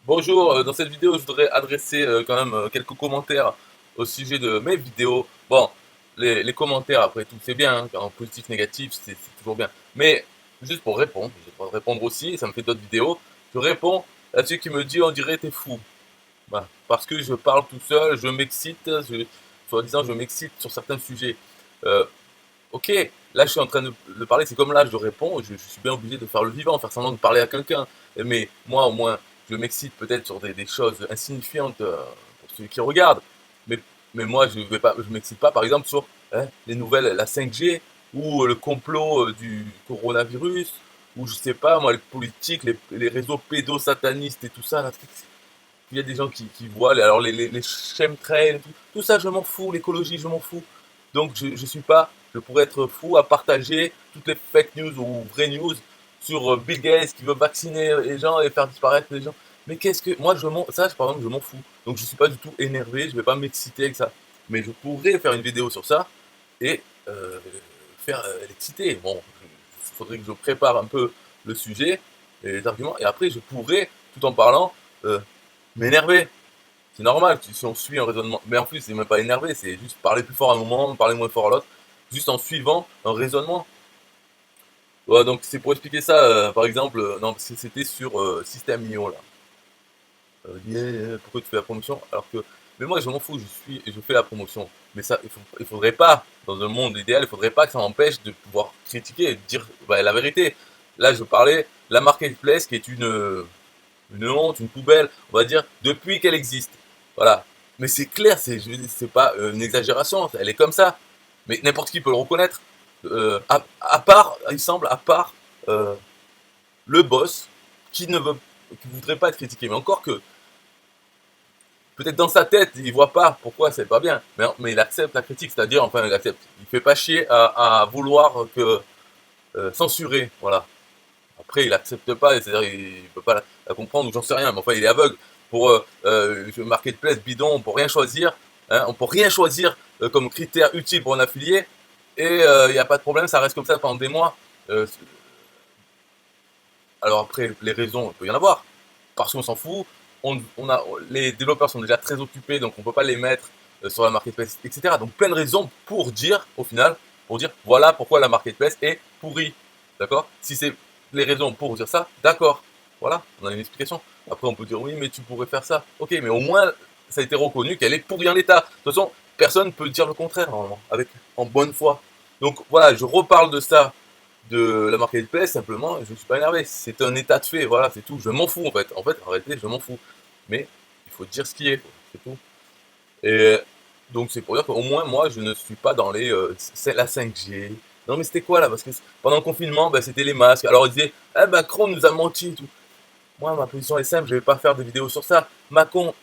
Bonjour, dans cette vidéo, je voudrais adresser quand même quelques commentaires au sujet de mes vidéos. Bon, les commentaires, après tout, c'est bien, hein, en positif, négatif, c'est toujours bien. Mais juste pour répondre, je vais répondre aussi, ça me fait d'autres vidéos, je réponds à ceux qui me disent on dirait t'es fou. Voilà. Parce que je parle tout seul, je m'excite, soi-disant je m'excite sur certains sujets. Euh, ok, là je suis en train de parler, c'est comme là je réponds, je suis bien obligé de faire le vivant, faire semblant de parler à quelqu'un. Mais moi au moins, je m'excite peut-être sur des choses insignifiantes pour ceux qui regardent. Mais, mais moi je m'excite pas par exemple sur les nouvelles, la 5G, ou le complot du coronavirus, ou je sais pas moi, les politiques, les réseaux pédosatanistes et tout ça. Là, il y a des gens qui voient, alors les chemtrails, tout ça je m'en fous, l'écologie je m'en fous. Donc je suis pas, je pourrais être fou à partager toutes les fake news ou vraies news sur Bill Gates qui veut vacciner les gens et faire disparaître les gens. Mais qu'est-ce que, moi ça par exemple je m'en fous. Donc je suis pas du tout énervé, je vais pas m'exciter avec ça. Mais je pourrais faire une vidéo sur ça et faire l'exciter. Bon, il faudrait que je prépare un peu le sujet et les arguments et après je pourrais, tout en parlant, euh, m'énerver. C'est normal, si on suit un raisonnement. Mais en plus, c'est même pas énervé, c'est juste parler plus fort à un moment, parler moins fort à l'autre, juste en suivant un raisonnement. Ouais, donc c'est pour expliquer ça, par exemple, non, parce que c'était sur System.io là. Pourquoi tu fais la promotion alors que. Mais moi, je m'en fous, je fais la promotion. Mais ça, il faudrait pas, dans un monde idéal, il faudrait pas que ça m'empêche de pouvoir critiquer et de dire bah, la vérité. Là, je parlais la marketplace qui est une honte, une poubelle, on va dire, depuis qu'elle existe. Voilà. Mais c'est clair, c'est pas une exagération, elle est comme ça. Mais n'importe qui peut le reconnaître. À part, il semble, à part euh, le boss qui voudrait pas être critiqué. Mais encore que, peut-être dans sa tête, il voit pas pourquoi c'est pas bien. Mais il accepte la critique, c'est-à-dire, enfin, il accepte. Il fait pas chier à vouloir que censurer, voilà. Après, il accepte pas, c'est-à-dire il peut pas la comprendre ou j'en sais rien, mais enfin il est aveugle. Pour marketplace bidon, on peut rien choisir, hein, on peut rien choisir comme critère utile pour un affilié, et il n'y a pas de problème, ça reste comme ça pendant des mois. Euh, alors après, les raisons, il peut y en avoir, parce qu'on s'en fout, les développeurs sont déjà très occupés, donc on peut pas les mettre sur la marketplace, etc. Donc plein de raisons pour dire, au final, pour dire voilà pourquoi la marketplace est pourrie. D'accord. Si c'est les raisons pour dire ça, d'accord. Voilà, on a une explication. Après, on peut dire oui, mais tu pourrais faire ça. Ok, mais au moins, ça a été reconnu qu'elle est pourrie en l'état. De toute façon, personne ne peut dire le contraire, normalement, en bonne foi. Donc voilà, je reparle de ça, de la marketplace, simplement, je ne suis pas énervé. C'est un état de fait, voilà, c'est tout. Je m'en fous, en fait. En fait, en réalité, je m'en fous. Mais il faut dire ce qui est, c'est tout. Et donc c'est pour dire qu'au moins moi je ne suis pas dans c'est la 5G. Non mais c'était quoi là? Parce que pendant le confinement, bah, c'était les masques. Alors ils disaient ah, Macron nous a menti et tout. Moi ma position est simple, je vais pas faire de vidéo sur ça. Macron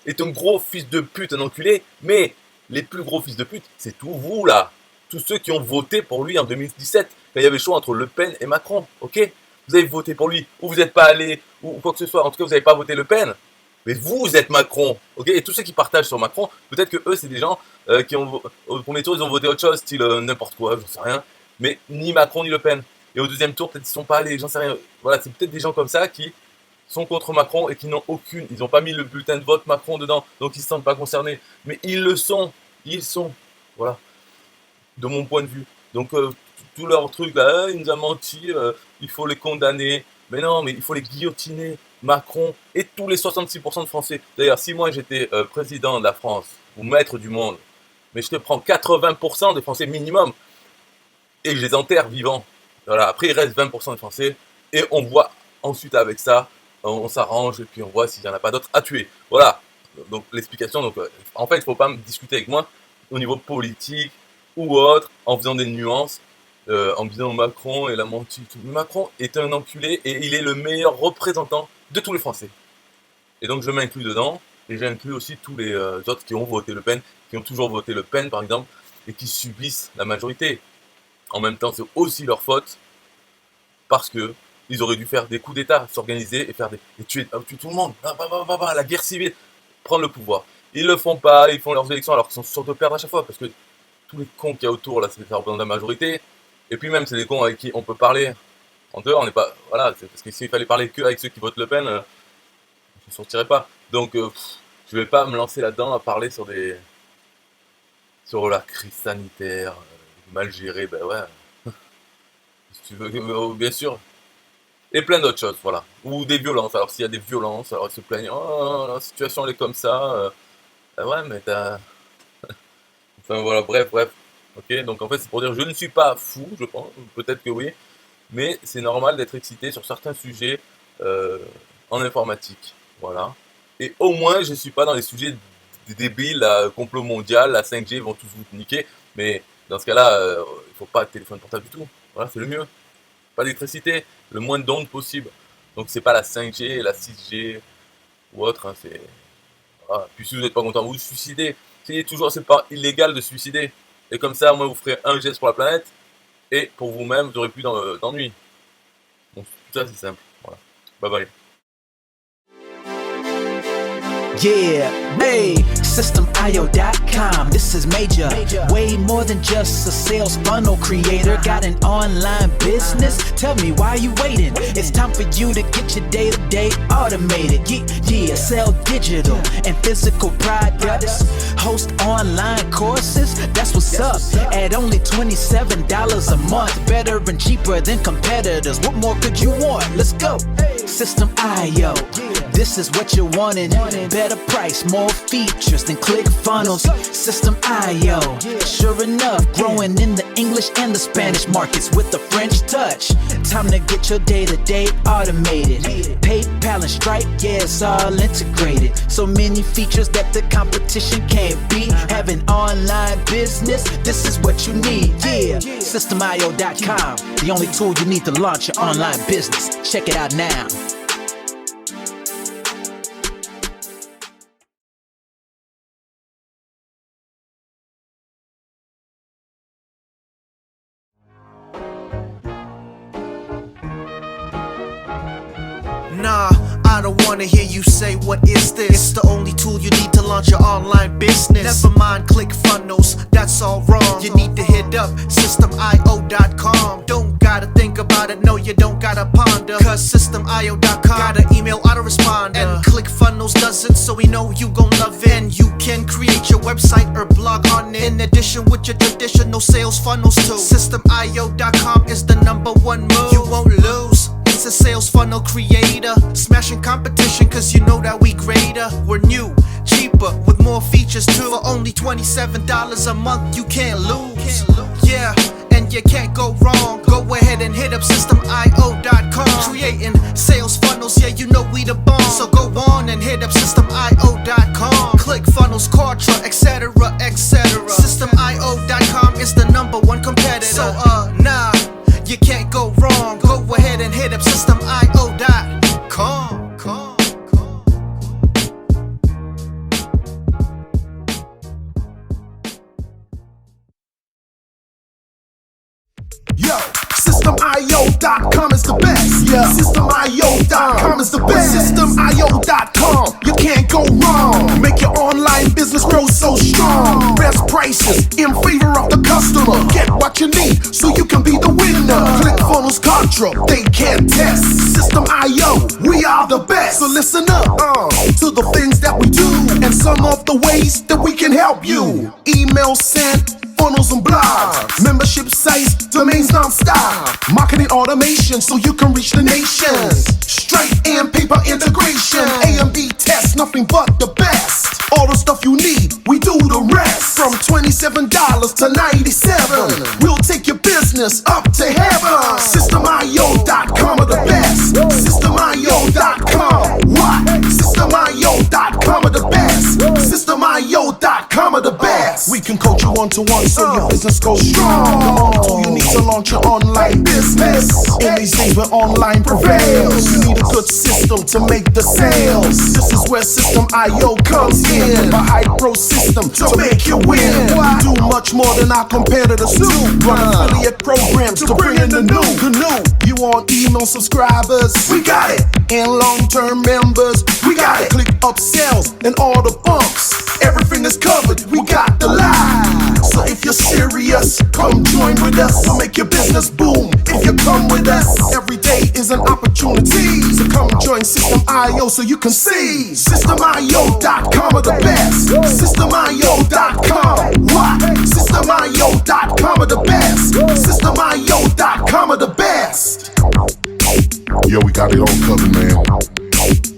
est un gros fils de pute, un enculé, mais les plus gros fils de pute, c'est tous vous là. Tous ceux qui ont voté pour lui en 2017, quand il y avait le choix entre Le Pen et Macron, ok? Vous avez voté pour lui, ou vous n'êtes pas allé, ou quoi que ce soit, en tout cas vous n'avez pas voté Le Pen, mais vous êtes Macron, ok? Et tous ceux qui partagent sur Macron, peut-être que eux, c'est des gens qui ont, au premier tour, ils ont voté autre chose, style n'importe quoi, j'en sais rien. Mais ni Macron ni Le Pen. Et au deuxième tour, peut-être ils sont pas allés, j'en sais rien. Voilà, c'est peut-être des gens comme ça qui sont contre Macron et qui n'ont aucune. Ils n'ont pas mis le bulletin de vote Macron dedans, donc ils se sentent pas concernés. Mais ils le sont, ils sont. Voilà, de mon point de vue. Donc tout leur truc là, il nous a menti, il faut les condamner. Mais non, mais il faut les guillotiner. Macron et tous les 66% de Français. D'ailleurs, si moi j'étais président de la France ou maître du monde, mais je te prends 80% des Français minimum et je les enterre vivants. Voilà. Après, il reste 20% des Français et on voit ensuite avec ça, on s'arrange et puis on voit s'il n'y en a pas d'autres à tuer. Voilà. Donc l'explication. Donc en fait, il ne faut pas me discuter avec moi au niveau politique ou autre en faisant des nuances. En me disant Macron et la menti. Macron est un enculé et il est le meilleur représentant de tous les Français. Et donc je m'inclus dedans, et j'inclus aussi tous les autres qui ont voté Le Pen, qui ont toujours voté Le Pen par exemple, et qui subissent la majorité. En même temps, c'est aussi leur faute, parce que ils auraient dû faire des coups d'État, s'organiser et faire et tuer tout le monde, la guerre civile, prendre le pouvoir. Ils le font pas, ils font leurs élections alors qu'ils sont sûrs de perdre à chaque fois, parce que tous les cons qu'il y a autour, là, c'est ça représente la majorité. Et puis même, c'est des cons avec qui on peut parler. En dehors, on n'est pas. Voilà, c'est parce que s'il fallait parler que avec ceux qui votent Le Pen, ne sortirai pas. Donc, je vais pas me lancer là-dedans à parler sur la crise sanitaire, mal gérée, ben ouais, si tu veux, bien sûr. Et plein d'autres choses, voilà. Ou des violences. Alors s'il y a des violences, alors ils se plaignent, oh la situation elle est comme ça. Ben ouais, mais t'as. Enfin voilà, bref. Ok, donc en fait c'est pour dire je ne suis pas fou, je pense, peut-être que oui, mais c'est normal d'être excité sur certains sujets en informatique. Voilà. Et au moins je suis pas dans les sujets débiles, la complot mondial, la 5G vont tous vous niquer, mais dans ce cas-là, il faut pas de téléphone portable du tout. Voilà, c'est le mieux. Pas d'électricité, le moins d'ondes possible. Donc c'est pas la 5G, la 6G ou autre, hein, c'est. Voilà. Puis si vous n'êtes pas content, vous vous suicidez. C'est pas illégal de se suicider. Et comme ça, moi, vous ferez un geste pour la planète, et pour vous-même, vous n'aurez plus d'ennui. Donc tout ça, c'est simple. Voilà. Bye bye. Yeah, hey, systemio.com, this is major. Way more than just a sales funnel creator. Got an online business? Tell me, why are you waiting? It's time for you to get your day-to-day automated. Yeah, sell digital and physical products. Host online courses, that's what's up. At only $27 a month. Better and cheaper than competitors. What more could you want? Let's go. System.io, this is what you're wanting. Better price, more features than ClickFunnels. System.io, sure enough, growing in the English and the Spanish markets with the French touch. Time to get your day-to-day automated. PayPal and Stripe, yeah, it's all integrated. So many features that the competition can't beat. Have an online business, this is what you need. Yeah, Systemio.com, the only tool you need to launch your online business. Check it out now. Nah, I don't wanna hear you say what is this. It's the only tool you need to launch your online business. Never mind ClickFunnels, that's all wrong. You need to hit up systemio.com. Don't gotta think about it, no you don't gotta ponder. Cause systemio.com got an email autoresponder. And ClickFunnels does it, so we know you gon' love it. And you can create your website or blog on it, in addition with your traditional sales funnels too. Systemio.com is the #1 move. You won't lose. It's a sales funnel creator, smashing competition cause you know that we greater. We're new, cheaper, with more features too. For only $27 a month, you can't lose. Yeah, and you can't go wrong. Go ahead and hit up systemio.com. Creating sales funnels, yeah, you know we the bomb. So go on and hit up systemio.com. ClickFunnels, Kartra, etc, etc. Systemio.com is the #1 competitor. So nah, you can't go wrong. Go ahead and hit up systemio.com. Yo, Systemio.com is the best. Yeah, Systemio.com is the best. Systemio.com, you can't go wrong. Make your online business grow so strong. Best prices in favor of the customer. Get what you need so you can be the winner. ClickFunnels, Kartra, they can't test. System.io, we are the best. So listen up to the things that we do and some of the ways that we can help you. Email sent, funnels and blogs, membership sites, domains non-stop, marketing automation so you can reach the nation. Straight and paper integration, A&B test, nothing but the best. All the stuff you need, we do the rest. From $27 to $97, we'll take your business up to heaven. Systemio.com are the best. Systemio.com, what? Systemio.com are the best. Systemio.com are the best. We can coach you one-to-one so your business goes strong. The only tool you need to launch your online business. In these days where online prevails, you need a good system to make the sales. This is where System.io comes in. A high-pro system to make you win. We do much more than our competitors do. Run affiliate programs to bring in the new. You want email subscribers? We got it. And long-term members? We got it. Click upsells and all the bumps. Everything is covered. We got the lie. So if you're serious just come join with us. We'll make your business boom if you come with us. Every day is an opportunity, so come join System IO so you can see. SystemIO.com are the best. SystemIO.com. What? SystemIO.com are the best. SystemIO.com are the best. Yo, we got it all covered, man.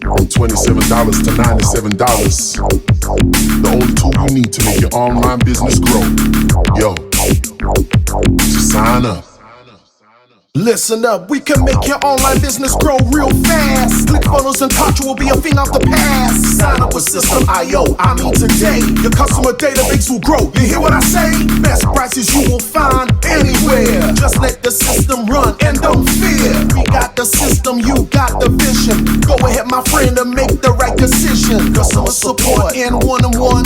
From $27 to $97. The only tool you need to make your online business grow. Yo, just sign up. Listen up, we can make your online business grow real fast. ClickFunnels and Contra will be a thing of the past. Sign up with System IO, I mean today. Your customer database will grow, you hear what I say? Best prices you will find anywhere. Just let the system run and don't fear. We got the system, you got the vision. Go ahead my friend and make the right decision. Customer support and one-on-one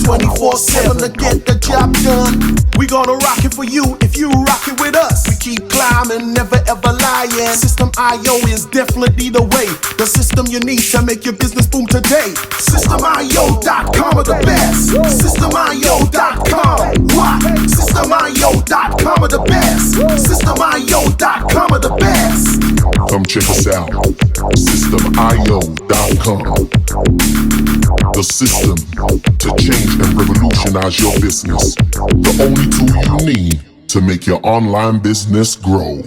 24/7 to get the job done. We gonna rock it for you if you rock it with us. We keep climbing, never ever lying. System IO is definitely the way. The system you need to make your business boom today. SystemIO.com are the best. SystemIO.com. What? SystemIO.com are the best. SystemIO.com are the best. Come check us out. SystemIO.com. The system to change and revolutionize your business. The only tool you need to make your online business grow.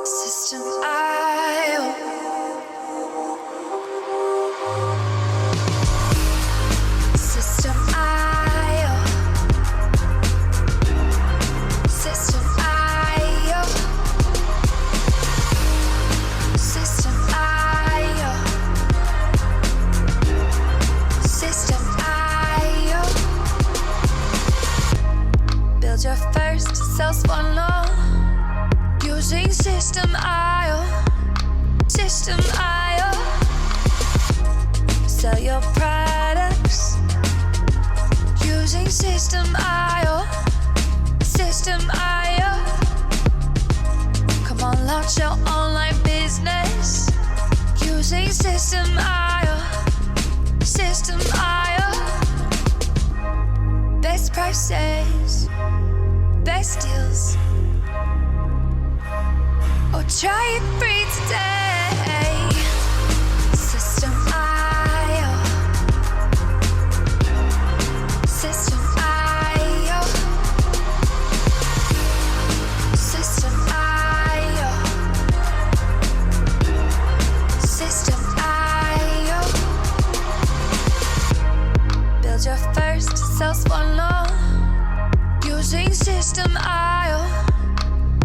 System IO. System IO. System IO. System IO. System IO. Build your first sales funnel using System IO. System IO. Sell your products using System IO. System IO. Come on, launch your online business using System IO. System IO. Best prices, best deals. Oh, try it free today. System IO. System IO. System IO. System IO. Build your first sales funnel using System IO.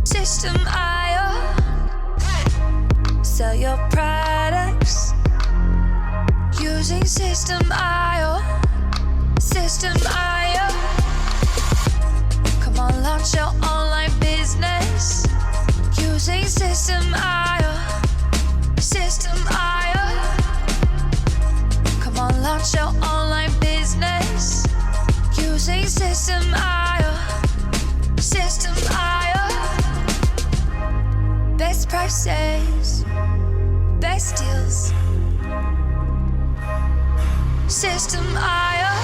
System IO. Sell your products using System IO. System IO. Come on, launch your online business using System IO. System IO. Come on, launch your online business using System IO. System IO. Best prices, best deals. System IO.